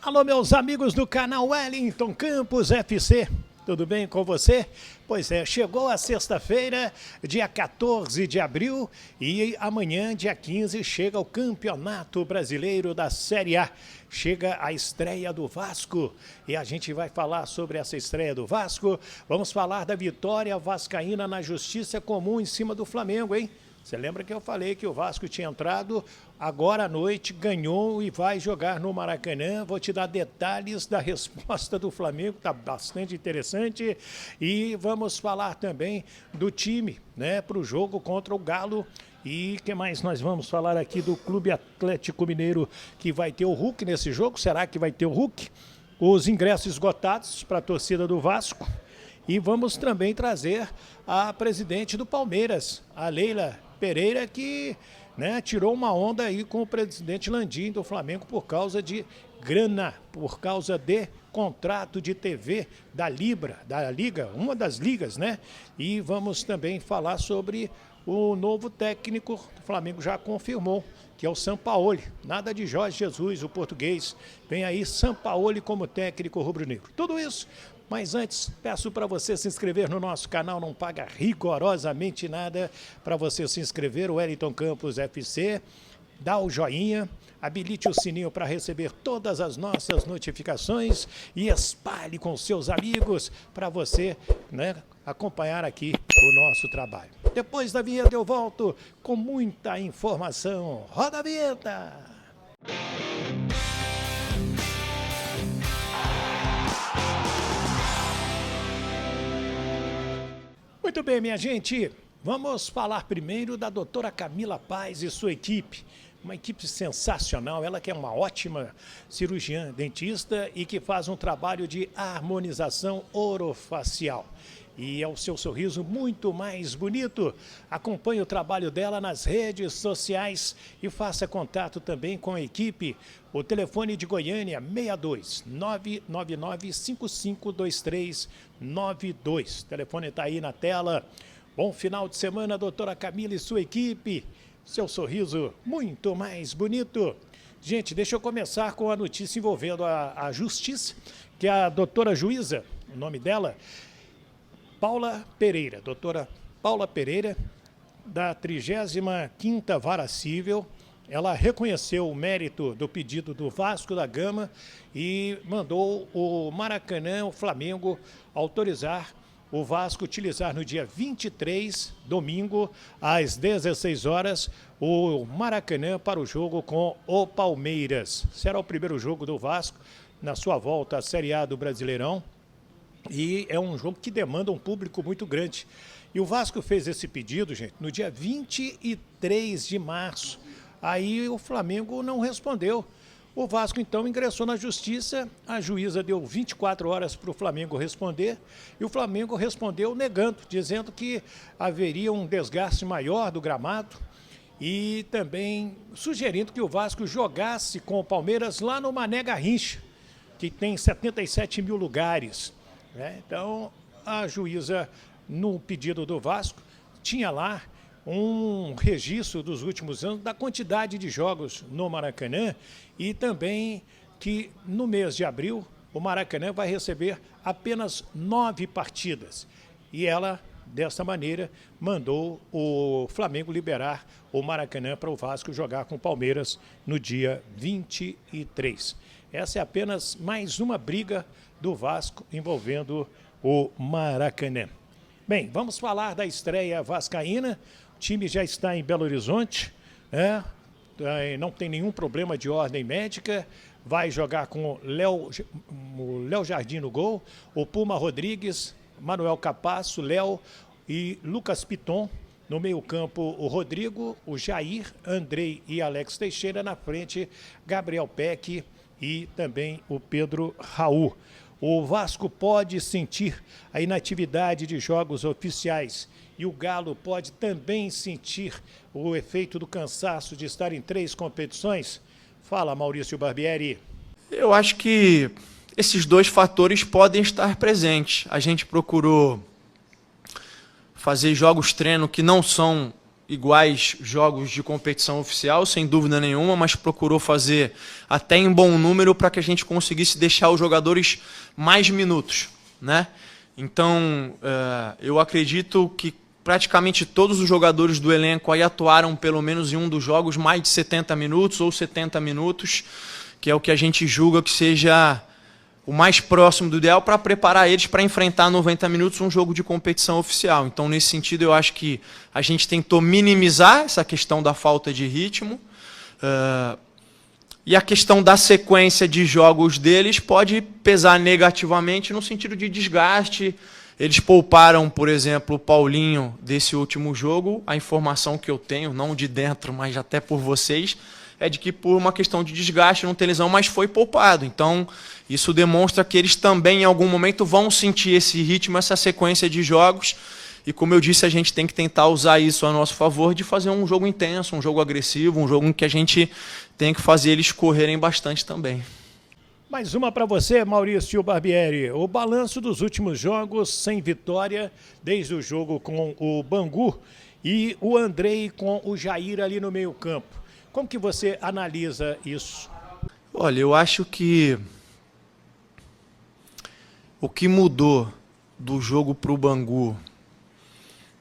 Alô, meus amigos do canal Wellington Campos FC, tudo bem com você? Pois é, chegou a sexta-feira, dia 14 de abril, e amanhã, dia 15, chega o Campeonato Brasileiro da Série A. Chega a estreia do Vasco e a gente vai falar sobre essa estreia do Vasco. Vamos falar da vitória vascaína na Justiça Comum em cima do Flamengo, hein? Você lembra que eu falei que o Vasco tinha entrado agora à noite, ganhou e vai jogar no Maracanã. Vou te dar detalhes da resposta do Flamengo, tá bastante interessante. E vamos falar também do time, né, para o jogo contra o Galo. E o que mais nós vamos falar aqui do Clube Atlético Mineiro, que vai ter o Hulk nesse jogo? Será que vai ter o Hulk? Os ingressos esgotados para a torcida do Vasco. E vamos também trazer a presidente do Palmeiras, a Leila Pereira, que, né, tirou uma onda aí com o presidente Landim do Flamengo por causa de grana, por causa de contrato de TV da Liga, uma das ligas, né? E vamos também falar sobre o novo técnico, o Flamengo já confirmou, que é o Sampaoli. Nada de Jorge Jesus, o português. Vem aí Sampaoli como técnico rubro-negro. Tudo isso. Mas antes, peço para você se inscrever no nosso canal, não paga rigorosamente nada para você se inscrever, o Wellington Campos FC, dá o joinha, habilite o sininho para receber todas as nossas notificações e espalhe com seus amigos para você, né, acompanhar aqui o nosso trabalho. Depois da vinheta eu volto com muita informação. Roda a vinheta! Muito bem, minha gente, vamos falar primeiro da doutora Camila Paz e sua equipe. Uma equipe sensacional, ela que é uma ótima cirurgiã dentista e que faz um trabalho de harmonização orofacial. E é o seu sorriso muito mais bonito. Acompanhe o trabalho dela nas redes sociais e faça contato também com a equipe. O telefone de Goiânia, 62 999 552392. O telefone está aí na tela. Bom final de semana, doutora Camila e sua equipe. Seu sorriso muito mais bonito. Gente, deixa eu começar com a notícia envolvendo a Justiça, que é a doutora juíza, o nome dela, Paula Pereira, doutora Paula Pereira, da 35ª Vara Cível. Ela reconheceu o mérito do pedido do Vasco da Gama e mandou o Maracanã, o Flamengo, autorizar o Vasco utilizar no dia 23, domingo, às 16 horas, o Maracanã para o jogo com o Palmeiras. Será o primeiro jogo do Vasco na sua volta à Série A do Brasileirão. E é um jogo que demanda um público muito grande. E o Vasco fez esse pedido, gente, no dia 23 de março. Aí o Flamengo não respondeu. O Vasco, então, ingressou na Justiça. A juíza deu 24 horas para o Flamengo responder. E o Flamengo respondeu negando, dizendo que haveria um desgaste maior do gramado. E também sugerindo que o Vasco jogasse com o Palmeiras lá no Mané Garrincha, que tem 77 mil lugares. Então, a juíza, no pedido do Vasco, tinha lá um registro dos últimos anos da quantidade de jogos no Maracanã e também que no mês de abril o Maracanã vai receber apenas 9 partidas. E ela, dessa maneira, mandou o Flamengo liberar o Maracanã para o Vasco jogar com o Palmeiras no dia 23. Essa é apenas mais uma briga do Vasco envolvendo o Maracanã. Bem, vamos falar da estreia vascaína. O time já está em Belo Horizonte, não tem nenhum problema de ordem médica. Vai jogar com o Léo Jardim no gol, o Puma Rodrigues, Manuel Capasso, Léo e Lucas Piton. No meio-campo, o Rodrigo, o Jair, Andrei e Alex Teixeira. Na frente, Gabriel Peck e também o Pedro Raul. O Vasco pode sentir a inatividade de jogos oficiais e o Galo pode também sentir o efeito do cansaço de estar em 3 competições. Fala, Maurício Barbieri. Eu acho que esses 2 fatores podem estar presentes. A gente procurou fazer jogos treino que não são iguais jogos de competição oficial, sem dúvida nenhuma, mas procurou fazer até em bom número para que a gente conseguisse deixar os jogadores mais minutos, né? Então, eu acredito que praticamente todos os jogadores do elenco aí atuaram pelo menos em um dos jogos mais de 70 minutos ou 70 minutos, que é o que a gente julga que seja o mais próximo do ideal para preparar eles para enfrentar 90 minutos um jogo de competição oficial. Então, nesse sentido, eu acho que a gente tentou minimizar essa questão da falta de ritmo. E a questão da sequência de jogos deles pode pesar negativamente no sentido de desgaste. Eles pouparam, por exemplo, o Paulinho desse último jogo. A informação que eu tenho, não de dentro, mas até por vocês, é de que por uma questão de desgaste, não ter lesão, mas foi poupado. Então, isso demonstra que eles também, em algum momento, vão sentir esse ritmo, essa sequência de jogos. E, como eu disse, a gente tem que tentar usar isso a nosso favor de fazer um jogo intenso, um jogo agressivo, um jogo em que a gente tem que fazer eles correrem bastante também. Mais uma para você, Maurício Barbieri. O balanço dos últimos jogos sem vitória, desde o jogo com o Bangu e o Andrei com o Jair ali no meio-campo. Como que você analisa isso? Olha, eu acho que o que mudou do jogo para o Bangu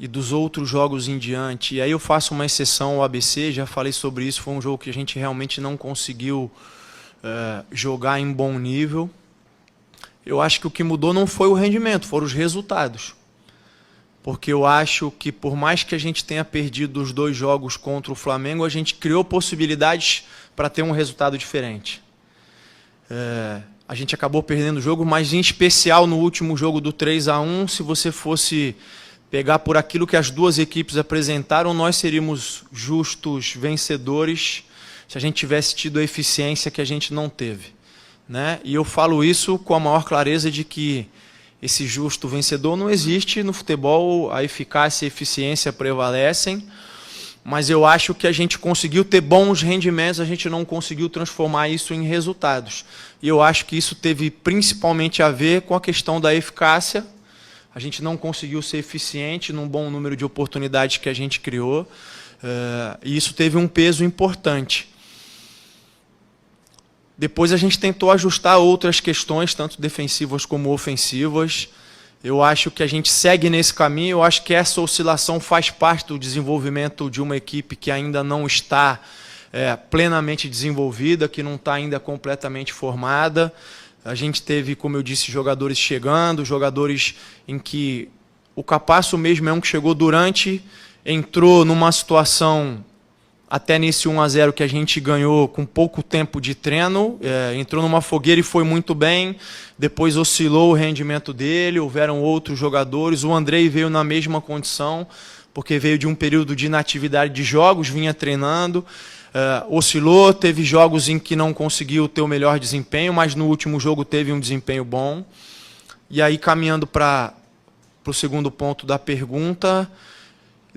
e dos outros jogos em diante, e aí eu faço uma exceção ao ABC, já falei sobre isso, foi um jogo que a gente realmente não conseguiu jogar em bom nível. Eu acho que o que mudou não foi o rendimento, foram os resultados. Porque eu acho que, por mais que a gente tenha perdido os 2 jogos contra o Flamengo, a gente criou possibilidades para ter um resultado diferente. A gente acabou perdendo o jogo, mas em especial no último jogo do 3-1, se você fosse pegar por aquilo que as duas equipes apresentaram, nós seríamos justos vencedores se a gente tivesse tido a eficiência que a gente não teve, né? E eu falo isso com a maior clareza de que esse justo vencedor não existe no futebol, a eficácia e a eficiência prevalecem, mas eu acho que a gente conseguiu ter bons rendimentos, a gente não conseguiu transformar isso em resultados. E eu acho que isso teve principalmente a ver com a questão da eficácia. A gente não conseguiu ser eficiente num bom número de oportunidades que a gente criou, e isso teve um peso importante. Depois a gente tentou ajustar outras questões, tanto defensivas como ofensivas. Eu acho que a gente segue nesse caminho, eu acho que essa oscilação faz parte do desenvolvimento de uma equipe que ainda não está plenamente desenvolvida, que não está ainda completamente formada. A gente teve, como eu disse, jogadores chegando, jogadores em que o Capasso mesmo é um que chegou durante, entrou numa situação, até nesse 1-0 que a gente ganhou com pouco tempo de treino, entrou numa fogueira e foi muito bem, depois oscilou o rendimento dele, houveram outros jogadores, o Andrei veio na mesma condição, porque veio de um período de inatividade de jogos, vinha treinando, oscilou, teve jogos em que não conseguiu ter o melhor desempenho, mas no último jogo teve um desempenho bom. E aí, caminhando para o segundo ponto da pergunta,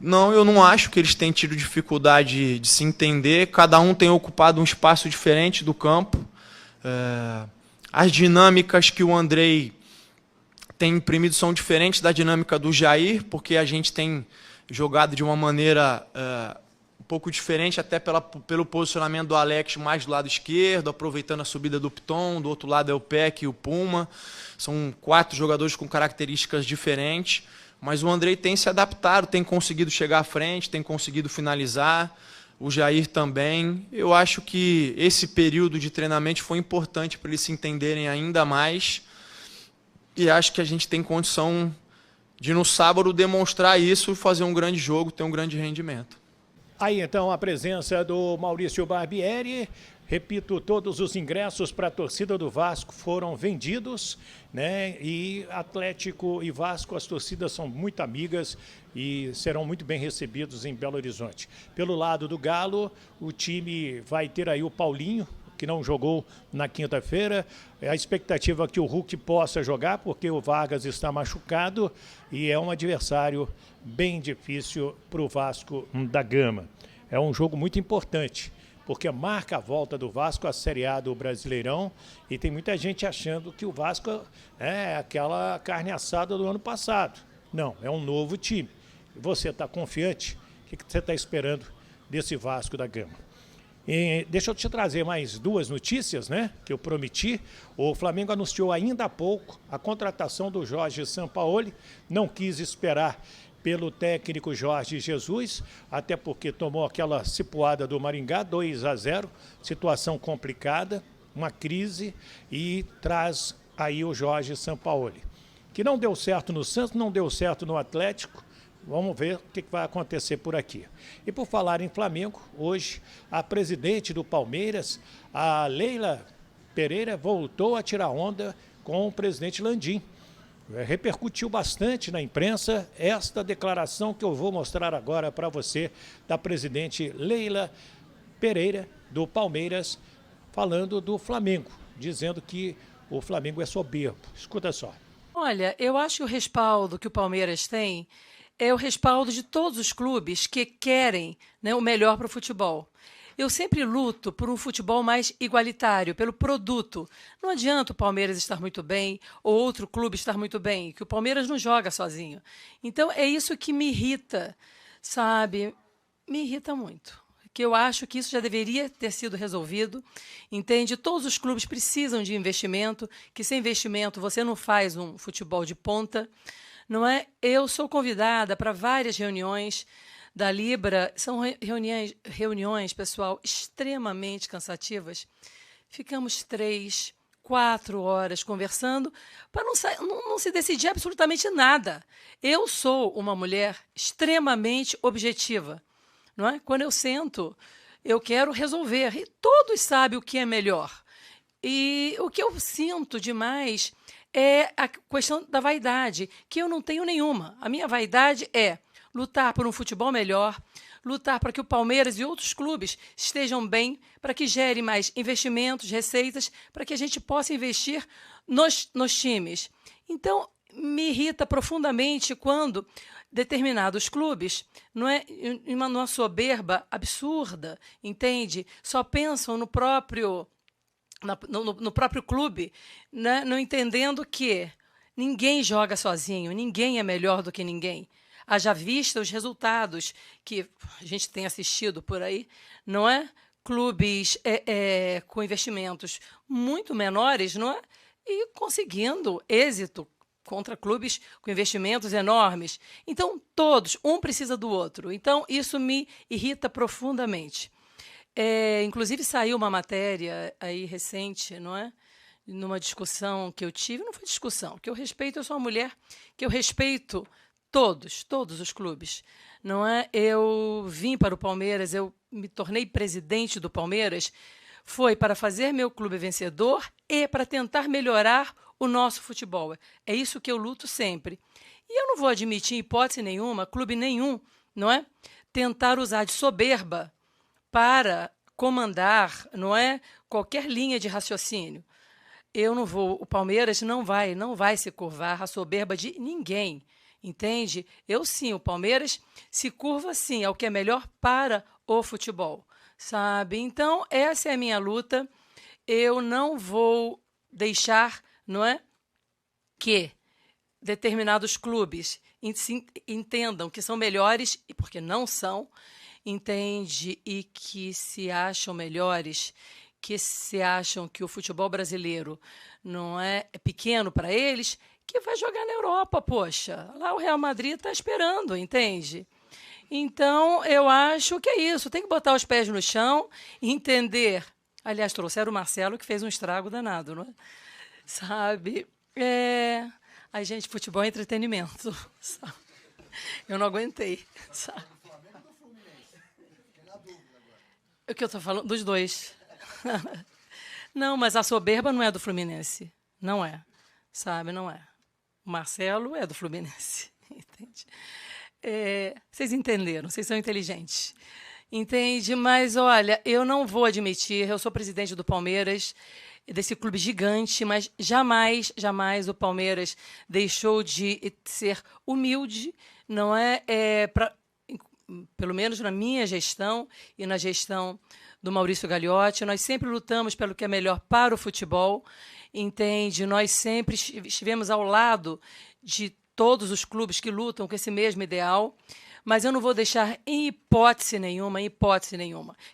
não, eu não acho que eles tenham tido dificuldade de se entender, cada um tem ocupado um espaço diferente do campo. As dinâmicas que o Andrei tem imprimido são diferentes da dinâmica do Jair, porque a gente tem jogado de uma maneira um pouco diferente, até pelo posicionamento do Alex mais do lado esquerdo, aproveitando a subida do Piton, do outro lado é o Peck e o Puma. São 4 jogadores com características diferentes, mas o Andrei tem se adaptado, tem conseguido chegar à frente, tem conseguido finalizar, o Jair também. Eu acho que esse período de treinamento foi importante para eles se entenderem ainda mais, e acho que a gente tem condição de, no sábado, demonstrar isso e fazer um grande jogo, ter um grande rendimento. Aí, então, a presença do Maurício Barbieri. Repito, todos os ingressos para a torcida do Vasco foram vendidos, né? E Atlético e Vasco, as torcidas são muito amigas e serão muito bem recebidos em Belo Horizonte. Pelo lado do Galo, o time vai ter aí o Paulinho, que não jogou na quinta-feira. A expectativa é que o Hulk possa jogar, porque o Vargas está machucado e é um adversário bem difícil para o Vasco da Gama. É um jogo muito importante, porque marca a volta do Vasco à Série A do Brasileirão, e tem muita gente achando que o Vasco é aquela carne assada do ano passado. Não, é um novo time. Você está confiante que você está esperando desse Vasco da Gama? E deixa eu te trazer mais duas notícias, né, que eu prometi. O Flamengo anunciou ainda há pouco a contratação do Jorge Sampaoli, não quis esperar pelo técnico Jorge Jesus, até porque tomou aquela cipuada do Maringá, 2-0, situação complicada, uma crise, e traz aí o Jorge Sampaoli, que não deu certo no Santos, não deu certo no Atlético. Vamos ver o que vai acontecer por aqui. E por falar em Flamengo, hoje a presidente do Palmeiras, a Leila Pereira, voltou a tirar onda com o presidente Landim. Repercutiu bastante na imprensa esta declaração que eu vou mostrar agora para você, da presidente Leila Pereira, do Palmeiras, falando do Flamengo, dizendo que o Flamengo é soberbo. Escuta só. Olha, eu acho que o respaldo que o Palmeiras tem é o respaldo de todos os clubes que querem, né, o melhor para o futebol. Eu sempre luto por um futebol mais igualitário, pelo produto. Não adianta o Palmeiras estar muito bem ou outro clube estar muito bem, que o Palmeiras não joga sozinho. Então, é isso que me irrita, sabe? Me irrita muito. Que eu acho que isso já deveria ter sido resolvido, entende? Todos os clubes precisam de investimento, que sem investimento você não faz um futebol de ponta, não é? Eu sou convidada para várias reuniões da Libra, são reuniões, pessoal, extremamente cansativas. Ficamos 3, 4 horas conversando para não se decidir absolutamente nada. Eu sou uma mulher extremamente objetiva, não é? Quando eu sento, eu quero resolver, e todos sabem o que é melhor. E o que eu sinto demais é a questão da vaidade, que eu não tenho nenhuma. A minha vaidade é lutar por um futebol melhor, lutar para que o Palmeiras e outros clubes estejam bem, para que gere mais investimentos, receitas, para que a gente possa investir nos times. Então, me irrita profundamente quando determinados clubes, não é, em uma soberba absurda, entende? Só pensam no próprio clube, né? Não entendendo que ninguém joga sozinho, ninguém é melhor do que ninguém. Haja vista os resultados que a gente tem assistido por aí, não é? Clubes com investimentos muito menores, não é? E conseguindo êxito contra clubes com investimentos enormes. Então, todos, um precisa do outro. Então, isso me irrita profundamente. Inclusive, saiu uma matéria aí recente, não é? Numa discussão que eu tive, não foi discussão, que eu respeito, eu sou uma mulher que eu respeito todos os clubes, não é? Eu vim para o Palmeiras, eu me tornei presidente do Palmeiras, foi para fazer meu clube vencedor e para tentar melhorar o nosso futebol. É isso que eu luto sempre. E eu não vou admitir, em hipótese nenhuma, clube nenhum, não é? Tentar usar de soberba para comandar, não é? Qualquer linha de raciocínio. Eu não vou, o Palmeiras não vai se curvar à soberba de ninguém, entende? Eu sim, o Palmeiras se curva sim ao que é melhor para o futebol, sabe? Então, essa é a minha luta. Eu não vou deixar, não é, que determinados clubes entendam que são melhores, e porque não são, entende? E que se acham melhores, que se acham que o futebol brasileiro não é pequeno para eles, que vai jogar na Europa, poxa. Lá o Real Madrid está esperando, entende? Então, eu acho que é isso. Tem que botar os pés no chão e entender. Aliás, trouxeram o Marcelo, que fez um estrago danado, não é? Sabe? Ai, gente, futebol é entretenimento. Sabe? Eu não aguentei, sabe? O que eu estou falando? Dos dois. Não, mas a soberba não é do Fluminense. Não é. Sabe? Não é. O Marcelo é do Fluminense. Entende? Vocês entenderam, vocês são inteligentes. Entende? Mas, olha, eu não vou admitir, eu sou presidente do Palmeiras, desse clube gigante, mas jamais o Palmeiras deixou de ser humilde, não é? Pelo menos na minha gestão e na gestão do Maurício Gagliotti, nós sempre lutamos pelo que é melhor para o futebol, entende? Nós sempre estivemos ao lado de todos os clubes que lutam com esse mesmo ideal, Mas eu não vou deixar em hipótese nenhuma,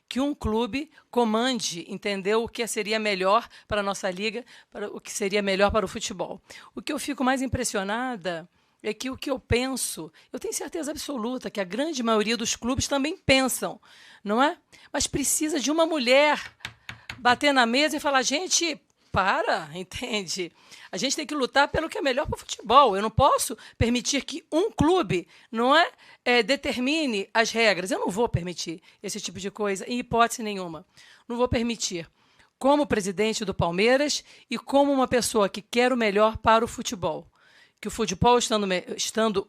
que um clube comande, entendeu, o que seria melhor para a nossa liga, para o que seria melhor para o futebol. O que eu fico mais impressionada é que o que eu penso, eu tenho certeza absoluta que a grande maioria dos clubes também pensam, não é? Mas precisa de uma mulher bater na mesa e falar, gente, entende? A gente tem que lutar pelo que é melhor para o futebol. Eu não posso permitir que um clube, não é, determine as regras. Eu não vou permitir esse tipo de coisa, em hipótese nenhuma. Não vou permitir. Como presidente do Palmeiras e como uma pessoa que quer o melhor para o futebol. Que o futebol estando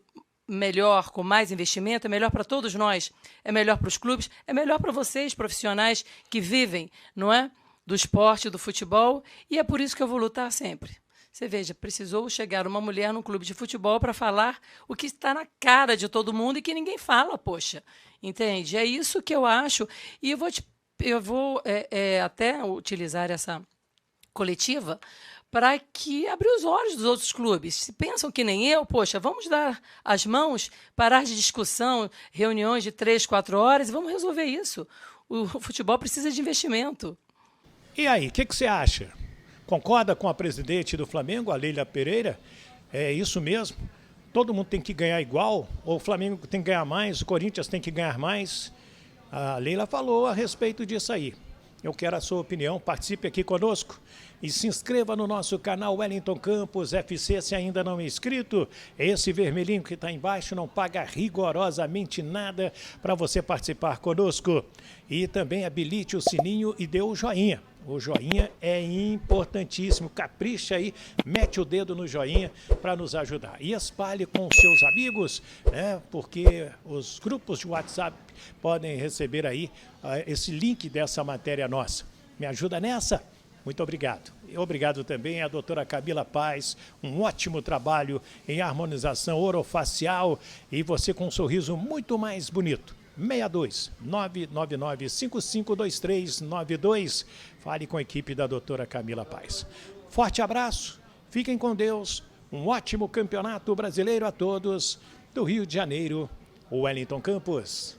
melhor, com mais investimento, é melhor para todos nós, é melhor para os clubes, é melhor para vocês, profissionais que vivem, não é, do esporte, do futebol, e é por isso que eu vou lutar sempre. Você veja, precisou chegar uma mulher num clube de futebol para falar o que está na cara de todo mundo e que ninguém fala, poxa, entende? É isso que eu acho, e eu vou até utilizar essa coletiva para que abrir os olhos dos outros clubes. Se pensam que nem eu, poxa, vamos dar as mãos, parar de discussão, reuniões de 3, 4 horas e vamos resolver isso. O futebol precisa de investimento. E aí, o que você acha? Concorda com a presidente do Flamengo, a Leila Pereira? É isso mesmo? Todo mundo tem que ganhar igual? Ou o Flamengo tem que ganhar mais, o Corinthians tem que ganhar mais? A Leila falou a respeito disso aí. Eu quero a sua opinião, participe aqui conosco e se inscreva no nosso canal Wellington Campos FC se ainda não é inscrito. Esse vermelhinho que está embaixo não paga rigorosamente nada para você participar conosco. E também habilite o sininho e dê o joinha. O joinha é importantíssimo. Capricha aí, mete o dedo no joinha para nos ajudar. E espalhe com seus amigos, né? Porque os grupos de WhatsApp podem receber aí esse link dessa matéria nossa. Me ajuda nessa? Muito obrigado. E obrigado também à doutora Camila Paz, um ótimo trabalho em harmonização orofacial e você com um sorriso muito mais bonito. 62 999 552392. Fale com a equipe da doutora Camila Paz. Forte abraço, fiquem com Deus, um ótimo campeonato brasileiro a todos, do Rio de Janeiro, Wellington Campos.